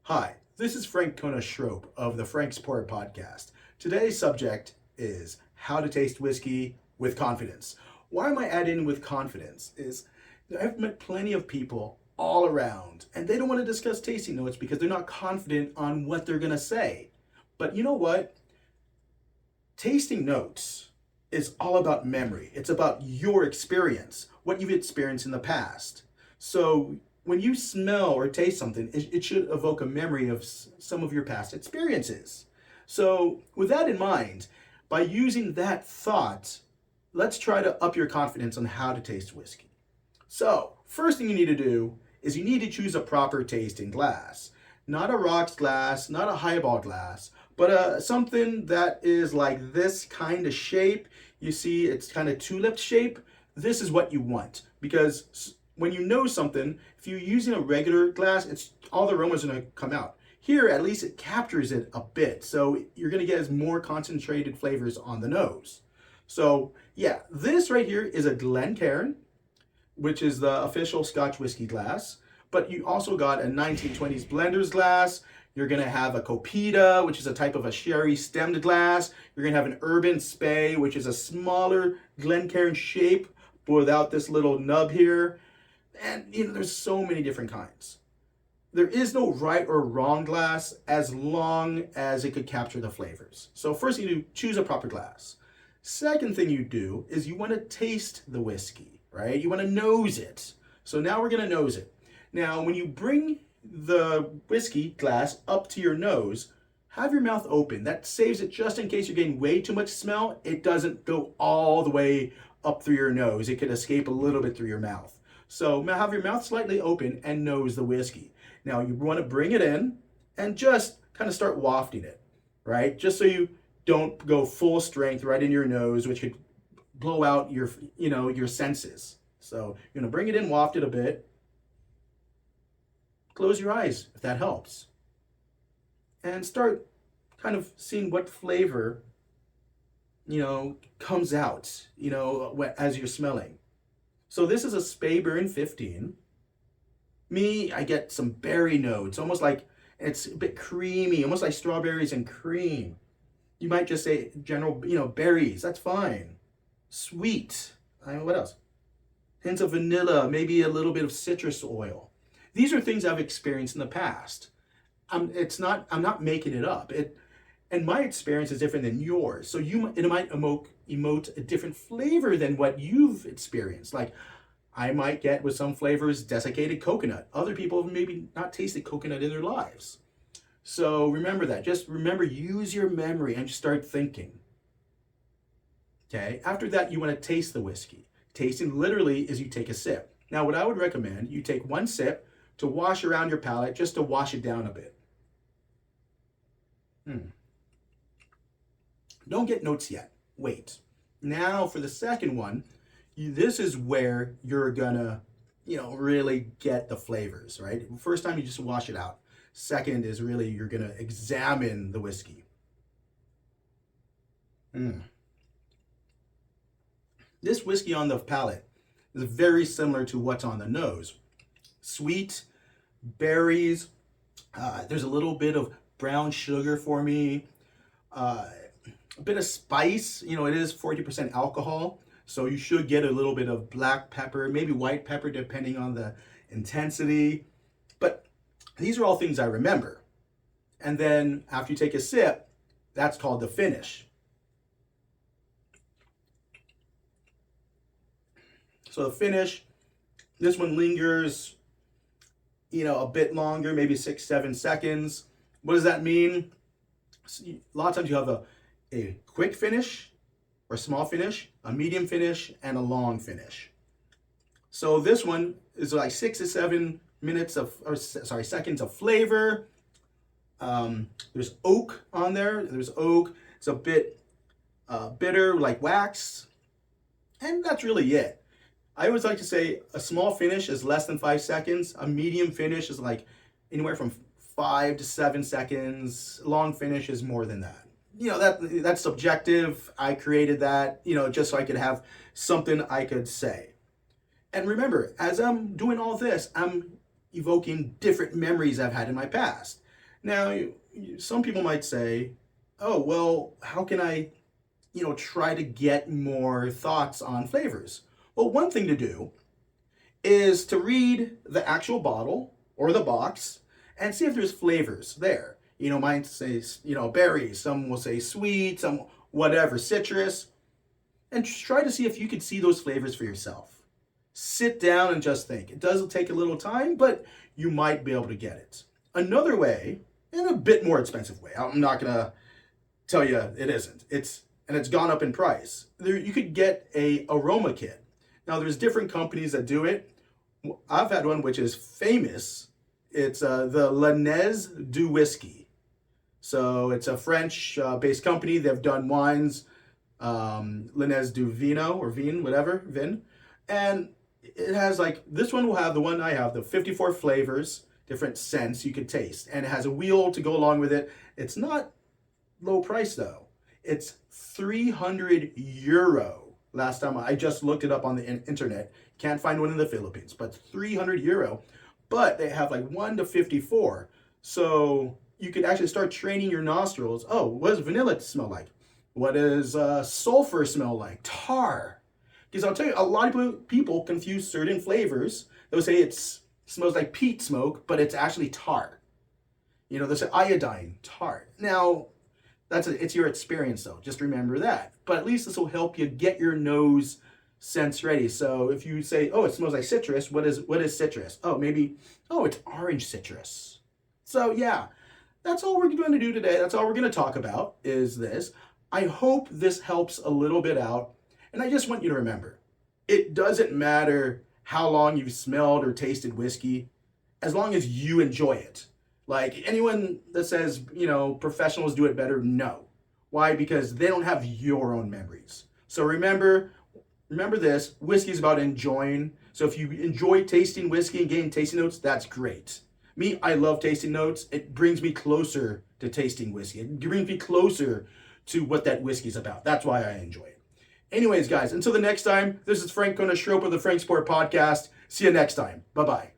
Hi, this is Frank Kona Shrope of the Frank's Pour podcast. Today's subject is how to taste whiskey with confidence. Why am I adding with confidence? I've met plenty of people all around and they don't want to discuss tasting notes because they're not confident on what they're going to say. But you know what? Tasting notes is all about memory. It's about your experience, what you've experienced in the past. So when you smell or taste something, it should evoke a memory of some of your past experiences. So with that in mind, by using that thought, let's try to up your confidence on how to taste whiskey. So first thing you need to do is you need to choose a proper tasting glass. Not a rocks glass, not a highball glass, but something that is like this kind of shape. You see it's kind of tulip shape. This is what you want because when you know something, if you're using a regular glass, it's all the aromas are going to come out. Here, at least it captures it a bit, so you're going to get more concentrated flavors on the nose. So yeah, this right here is a Glencairn, which is the official Scotch whiskey glass. But you also got a 1920s blender's glass. You're gonna have a Copita, which is a type of a sherry stemmed glass. You're gonna have an Urban Spey, which is a smaller Glencairn shape, but without this little nub here. And there's so many different kinds. There is no right or wrong glass as long as it could capture the flavors. So first you do choose a proper glass. Second thing you do is you want to taste the whiskey, right? You want to nose it. So now we're going to nose it. Now, when you bring the whiskey glass up to your nose, have your mouth open. That saves it just in case you're getting way too much smell. It doesn't go all the way up through your nose. It could escape a little bit through your mouth. So have your mouth slightly open and nose the whiskey. Now you want to bring it in and just kind of start wafting it, right? Just so you don't go full strength right in your nose, which could blow out your senses. So you're going to bring it in, waft it a bit. Close your eyes if that helps. And start kind of seeing what flavor, comes out, as you're smelling. So this is a Speyburn 15. I get some berry notes, almost like it's a bit creamy, almost like strawberries and cream. You might just say general, berries. That's fine. Sweet. What else? Hints of vanilla, maybe a little bit of citrus oil. These are things I've experienced in the past. I'm not making it up. And my experience is different than yours. So it might emote a different flavor than what you've experienced. Like I might get with some flavors desiccated coconut. Other people have maybe not tasted coconut in their lives. So remember that. Just remember, use your memory and just start thinking. Okay. After that, you want to taste the whiskey. Tasting literally is you take a sip. Now, what I would recommend, you take one sip to wash around your palate, just to wash it down a bit. Don't get notes yet. Wait. Now for the second one, this is where you're gonna, really get the flavors, right? First time you just wash it out. Second is really you're gonna examine the whiskey. This whiskey on the palate is very similar to what's on the nose. Sweet, berries, there's a little bit of brown sugar for me, a bit of spice. It is 40% alcohol, so you should get a little bit of black pepper, maybe white pepper, depending on the intensity. But these are all things I remember. And then after you take a sip, that's called the finish. So the finish, this one lingers, a bit longer, maybe 6-7 seconds. What does that mean? A lot of times you have a quick finish or small finish, a medium finish, and a long finish. So this one is like 6 to 7 seconds of flavor. There's oak on there. There's oak. It's a bit bitter, like wax. And that's really it. I always like to say a small finish is less than 5 seconds. A medium finish is like anywhere from 5 to 7 seconds. Long finish is more than that. That's subjective. I created that, just so I could have something I could say. And remember, as I'm doing all this, I'm evoking different memories I've had in my past. Now, some people might say, oh, well, how can I, try to get more thoughts on flavors? Well, one thing to do is to read the actual bottle or the box and see if there's flavors there. Mine says, berries, some will say sweet, some whatever, citrus, and just try to see if you could see those flavors for yourself. Sit down and just think. It does take a little time, but you might be able to get it. Another way, and a bit more expensive way, I'm not gonna tell you it isn't. It's gone up in price. You could get a aroma kit. Now there's different companies that do it. I've had one which is famous. It's the Lanez du Whisky. So it's a French-based company. They've done wines, Lanez du Vino or Vin, whatever, Vin. And it has this one will have the one I have, the 54 flavors, different scents you could taste. And it has a wheel to go along with it. It's not low price though. It's 300 euro. Last time I just looked it up on the internet. Can't find one in the Philippines, but 300 euro. But they have 1 to 54. So you could actually start training your nostrils. Oh, what does vanilla smell like? What does sulfur smell like? Tar. Because I'll tell you, a lot of people confuse certain flavors. They'll say it smells like peat smoke, but it's actually tar. They'll say iodine, tar. Now, it's your experience though. Just remember that. But at least this will help you get your nose sense ready. So if you say, oh, it smells like citrus, what is citrus? Oh, it's orange citrus. So yeah, that's all we're going to do today. That's all we're going to talk about is this. I hope this helps a little bit out. And I just want you to remember, it doesn't matter how long you've smelled or tasted whiskey, as long as you enjoy it. Anyone that says, professionals do it better, no. Why? Because they don't have your own memories. So remember this, whiskey is about enjoying. So if you enjoy tasting whiskey and getting tasting notes, that's great. Me, I love tasting notes. It brings me closer to tasting whiskey. It brings me closer to what that whiskey is about. That's why I enjoy it. Anyways, guys, until the next time, this is Frank Kona Shrope of the Frank Sport Podcast. See you next time. Bye-bye.